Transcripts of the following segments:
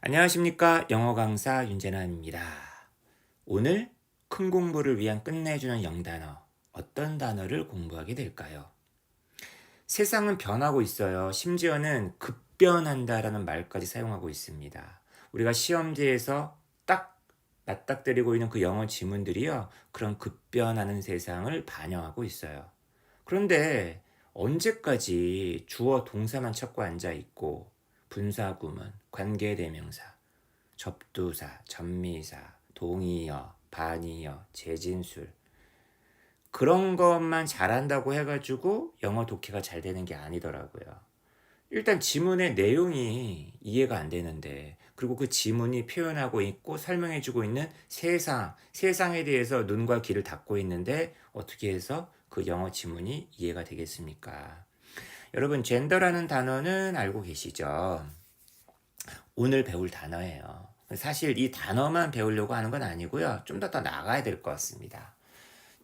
안녕하십니까. 영어 강사 윤재남입니다. 오늘 큰 공부를 위한 끝내주는 영단어, 어떤 단어를 공부하게 될까요? 세상은 변하고 있어요. 심지어는 급변한다라는 말까지 사용하고 있습니다. 우리가 시험지에서 딱 맞닥뜨리고 있는 그 영어 지문들이요, 그런 급변하는 세상을 반영하고 있어요. 그런데 언제까지 주어 동사만 찾고 앉아 있고 분사구문, 관계대명사, 접두사, 전미사, 동의어, 반의어, 재진술 그런 것만 잘한다고 해가지고 영어 독해가 잘 되는 게 아니더라고요. 일단 지문의 내용이 이해가 안 되는데, 그리고 그 지문이 표현하고 있고 설명해주고 있는 세상에 대해서 눈과 귀를 닫고 있는데 어떻게 해서 그 영어 지문이 이해가 되겠습니까? 여러분, 젠더라는 단어는 알고 계시죠? 오늘 배울 단어예요. 사실 이 단어만 배우려고 하는 건 아니고요. 좀 더 나가야 될 것 같습니다.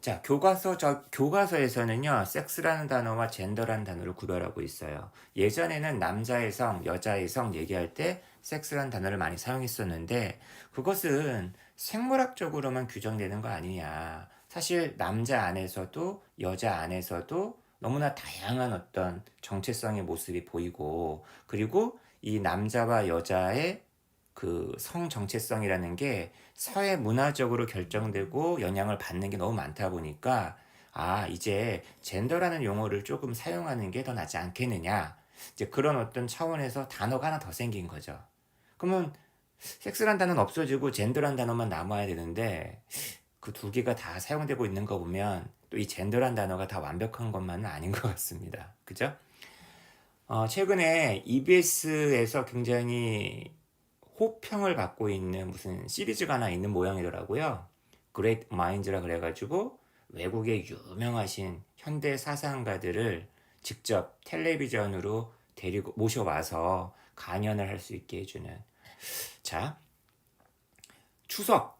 자, 교과서에서는요, 섹스라는 단어와 젠더라는 단어를 구별하고 있어요. 예전에는 남자의 성, 여자의 성 얘기할 때 섹스라는 단어를 많이 사용했었는데, 그것은 생물학적으로만 규정되는 거 아니냐. 사실 남자 안에서도 여자 안에서도 너무나 다양한 어떤 정체성의 모습이 보이고, 그리고 이 남자와 여자의 그 성 정체성이라는 게 사회 문화적으로 결정되고 영향을 받는 게 너무 많다 보니까 이제 젠더라는 용어를 조금 사용하는 게 더 낫지 않겠느냐. 이제 그런 어떤 차원에서 단어가 하나 더 생긴 거죠. 그러면 섹스란 단어는 없어지고 젠더란 단어만 남아야 되는데 그 두 개가 다 사용되고 있는 거 보면 또 이 젠더란 단어가 다 완벽한 것만은 아닌 것 같습니다. 그죠? 최근에 EBS에서 굉장히 호평을 받고 있는 무슨 시리즈가 하나 있는 모양이더라고요. Great Minds라 그래가지고 외국의 유명하신 현대 사상가들을 직접 텔레비전으로 데리고 모셔와서 강연을 할 수 있게 해주는. 자, 추석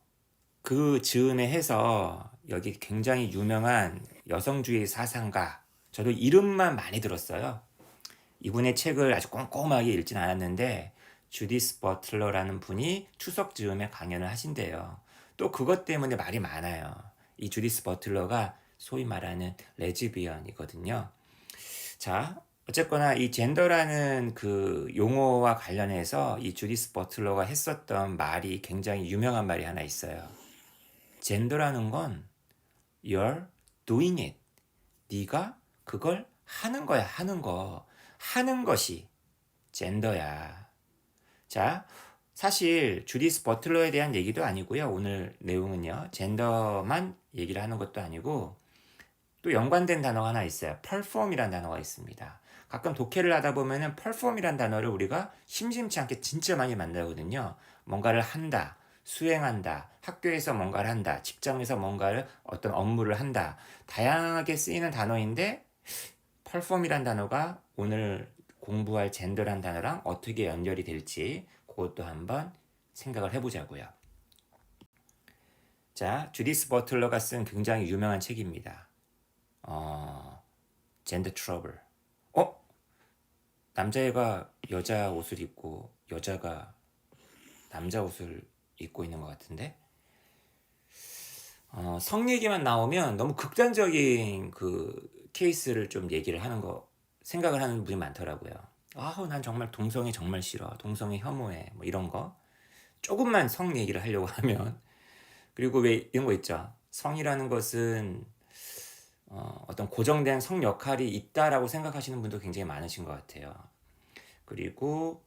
그 즈음에 해서 여기 굉장히 유명한 여성주의 사상가, 저도 이름만 많이 들었어요. 이분의 책을 아주 꼼꼼하게 읽진 않았는데 주디스 버틀러라는 분이 추석 즈음에 강연을 하신대요. 또 그것 때문에 말이 많아요. 이 주디스 버틀러가 소위 말하는 레즈비언이거든요. 자, 어쨌거나 이 젠더라는 그 용어와 관련해서 이 주디스 버틀러가 했었던 말이 굉장히 유명한 말이 하나 있어요. 젠더라는 건 you're doing it. 네가 그걸 하는 거야, 하는 거. 하는 것이 젠더야. 자, 사실 주디스 버틀러에 대한 얘기도 아니고요. 오늘 내용은요. 젠더만 얘기를 하는 것도 아니고 또 연관된 단어가 하나 있어요. perform이라는 단어가 있습니다. 가끔 독해를 하다 보면은 perform이라는 단어를 우리가 심심치 않게 진짜 많이 만나거든요. 뭔가를 한다, 수행한다, 학교에서 뭔가를 한다, 직장에서 뭔가를 어떤 업무를 한다. 다양하게 쓰이는 단어인데 perform이란 단어가 오늘 공부할 젠더란 단어랑 어떻게 연결이 될지 그것도 한번 생각을 해보자고요. 자, 주디스 버틀러가 쓴 굉장히 유명한 책입니다. 젠더 트러블. 남자애가 여자 옷을 입고 여자가 남자 옷을 입고 있는 것 같은데 성 얘기만 나오면 너무 극단적인 그 케이스를 좀 얘기를 하는 거 생각을 하는 분이 많더라고요. 난 정말 동성애 정말 싫어. 동성애 혐오해. 뭐 이런 거. 조금만 성 얘기를 하려고 하면. 그리고 왜 이런 거 있죠. 성이라는 것은 어떤 고정된 성 역할이 있다라고 생각하시는 분도 굉장히 많으신 것 같아요. 그리고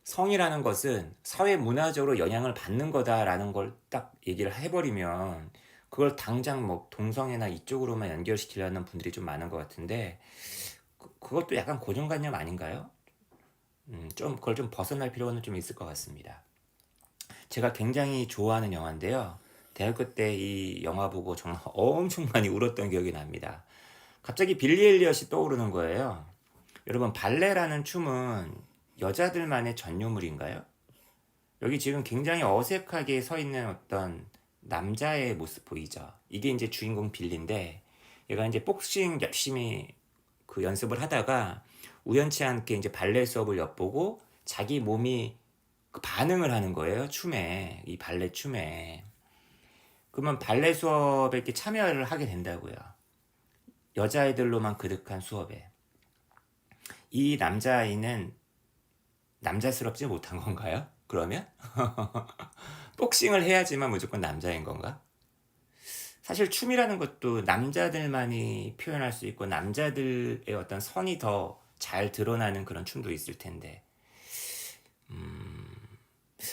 성이라는 것은 사회 문화적으로 영향을 받는 거다라는 걸 딱 얘기를 해버리면 그걸 당장 뭐 동성애나 이쪽으로만 연결시키려는 분들이 좀 많은 것 같은데 그것도 약간 고정관념 아닌가요? 좀 그걸 좀 벗어날 필요는 좀 있을 것 같습니다. 제가 굉장히 좋아하는 영화인데요. 대학교 때 이 영화 보고 정말 엄청 많이 울었던 기억이 납니다. 갑자기 빌리 엘리엇이 떠오르는 거예요. 여러분, 발레라는 춤은 여자들만의 전유물인가요? 여기 지금 굉장히 어색하게 서 있는 어떤 남자의 모습 보이죠? 이게 이제 주인공 빌리인데 얘가 이제 복싱 열심히 그 연습을 하다가 우연치 않게 이제 발레 수업을 엿보고 자기 몸이 그 반응을 하는 거예요. 춤에. 이 발레 춤에. 그러면 발레 수업에 이렇게 참여를 하게 된다고요. 여자애들로만 그득한 수업에. 이 남자아이는 남자스럽지 못한 건가요? 그러면? 복싱을 해야지만 무조건 남자인 건가? 사실 춤이라는 것도 남자들만이 표현할 수 있고 남자들의 어떤 선이 더 잘 드러나는 그런 춤도 있을 텐데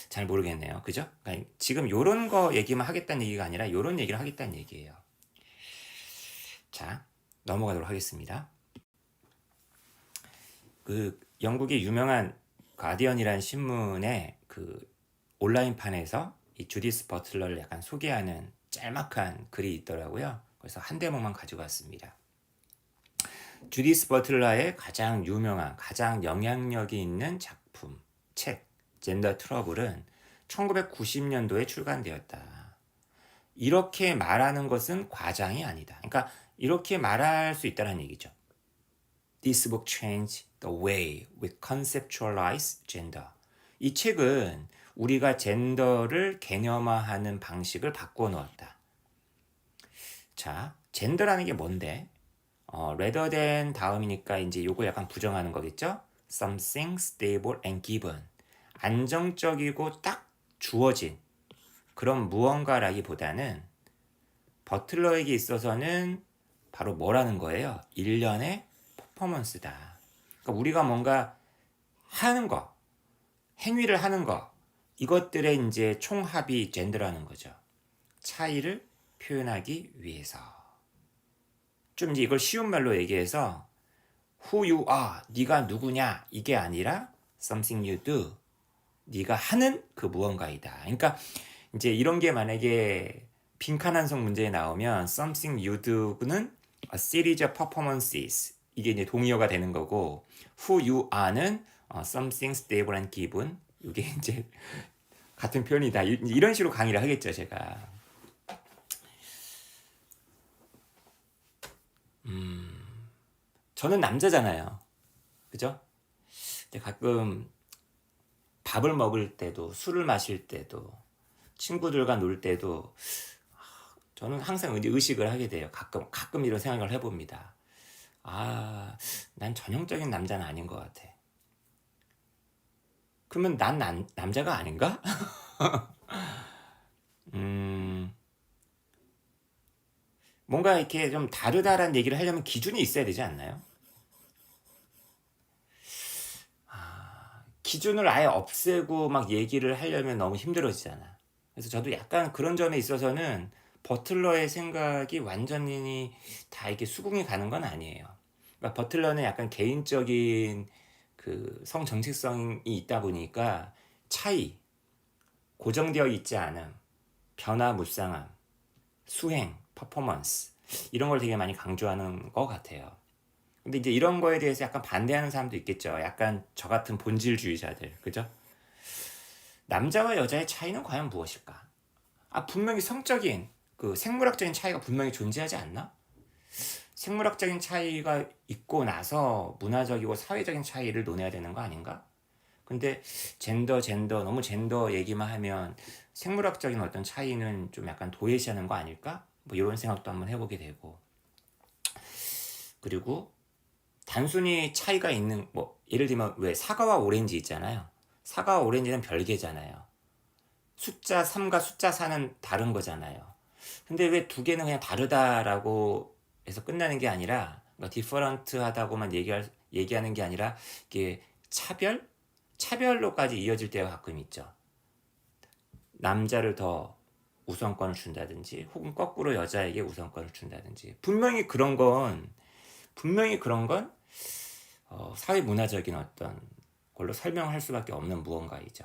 잘 모르겠네요. 그죠? 그러니까 지금 요런 거 얘기만 하겠다는 얘기가 아니라 요런 얘기를 하겠다는 얘기예요. 자, 넘어가도록 하겠습니다. 그 영국의 유명한 가디언이라는 신문의 그 온라인판에서 이 주디스 버틀러를 약간 소개하는 짤막한 글이 있더라고요. 그래서 한 대목만 가지고 왔습니다. 주디스 버틀러의 가장 유명한, 가장 영향력이 있는 작품, 책, 젠더 트러블은 1990년도에 출간되었다. 이렇게 말하는 것은 과장이 아니다. 그러니까 이렇게 말할 수 있다는 얘기죠. This book changed the way we conceptualize gender. 이 책은 우리가 젠더를 개념화하는 방식을 바꿔 놓았다. 자, 젠더라는 게 뭔데? rather than 다음이니까 이제 요걸 약간 부정하는 거겠죠? Something stable and given. 안정적이고 딱 주어진 그런 무언가라기보다는 버틀러에게 있어서는 바로 뭐라는 거예요? 일련의 퍼포먼스다. 그러니까 우리가 뭔가 하는 거, 행위를 하는 거, 이것들의 이제 총합이 젠더라는 거죠. 차이를 표현하기 위해서. 좀 이제 이걸 쉬운 말로 얘기해서 who you are, 네가 누구냐 이게 아니라 something you do, 네가 하는 그 무언가이다. 그러니까 이제 이런 게 만약에 빈칸한성 문제에 나오면 something you do는 a series of performances, 이게 이제 동의어가 되는 거고 who you are는 something stable and given, 이게 이제 같은 표현이다. 이런 식으로 강의를 하겠죠, 제가. 저는 남자잖아요. 그죠? 근데 가끔 밥을 먹을 때도, 술을 마실 때도, 친구들과 놀 때도 저는 항상 의식을 하게 돼요. 가끔 이런 생각을 해봅니다. 아, 난 전형적인 남자는 아닌 것 같아. 그러면 난 남자가 아닌가? 뭔가 이렇게 좀 다르다라는 얘기를 하려면 기준이 있어야 되지 않나요? 기준을 아예 없애고 막 얘기를 하려면 너무 힘들어지잖아. 그래서 저도 약간 그런 점에 있어서는 버틀러의 생각이 완전히 다 이렇게 수긍이 가는 건 아니에요. 그러니까 버틀러는 약간 개인적인 그 성정체성이 있다 보니까 차이, 고정되어 있지 않음, 변화무쌍함, 수행, 퍼포먼스, 이런 걸 되게 많이 강조하는 것 같아요. 근데 이제 이런 거에 대해서 약간 반대하는 사람도 있겠죠. 약간 저 같은 본질주의자들, 그죠? 남자와 여자의 차이는 과연 무엇일까? 분명히 성적인, 그 생물학적인 차이가 분명히 존재하지 않나? 생물학적인 차이가 있고 나서 문화적이고 사회적인 차이를 논해야 되는 거 아닌가? 근데 젠더 너무 젠더 얘기만 하면 생물학적인 어떤 차이는 좀 약간 도외시하는 거 아닐까? 뭐 이런 생각도 한번 해보게 되고. 그리고 단순히 차이가 있는, 뭐 예를 들면 왜 사과와 오렌지 있잖아요. 사과와 오렌지는 별개잖아요. 숫자 3과 숫자 4는 다른 거잖아요. 근데 왜 두 개는 그냥 다르다라고 해서 끝나는 게 아니라, 그러니까 디퍼런트하다고만 얘기하는 게 아니라 이게 차별로까지 이어질 때가 가끔 있죠. 남자를 더 우선권을 준다든지 혹은 거꾸로 여자에게 우선권을 준다든지. 분명히 그런 건 사회 문화적인 어떤 걸로 설명할 수밖에 없는 무언가이죠.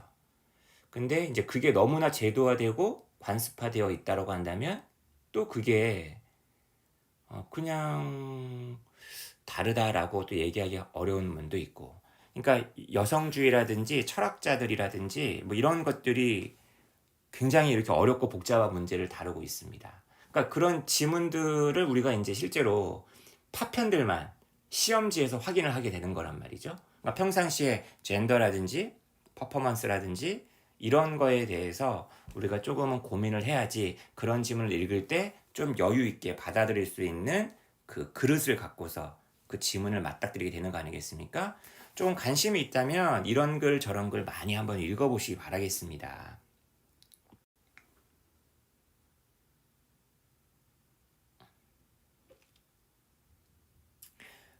근데 이제 그게 너무나 제도화되고 관습화되어 있다고 한다면 또 그게 그냥 다르다라고 또 얘기하기 어려운 면도 있고. 그러니까 여성주의라든지 철학자들이라든지 뭐 이런 것들이 굉장히 이렇게 어렵고 복잡한 문제를 다루고 있습니다. 그러니까 그런 지문들을 우리가 이제 실제로 파편들만 시험지에서 확인을 하게 되는 거란 말이죠. 그러니까 평상시에 젠더라든지 퍼포먼스라든지 이런 거에 대해서 우리가 조금은 고민을 해야지 그런 질문을 읽을 때 좀 여유 있게 받아들일 수 있는 그 그릇을 갖고서 그 지문을 맞닥뜨리게 되는 거 아니겠습니까? 조금 관심이 있다면 이런 글 저런 글 많이 한번 읽어보시기 바라겠습니다.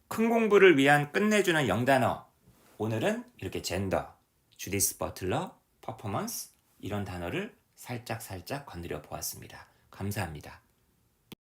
큰 공부를 위한 끝내주는 영단어. 오늘은 이렇게 젠더, 주디스 버틀러, 퍼포먼스 이런 단어를 살짝 건드려 보았습니다. 감사합니다.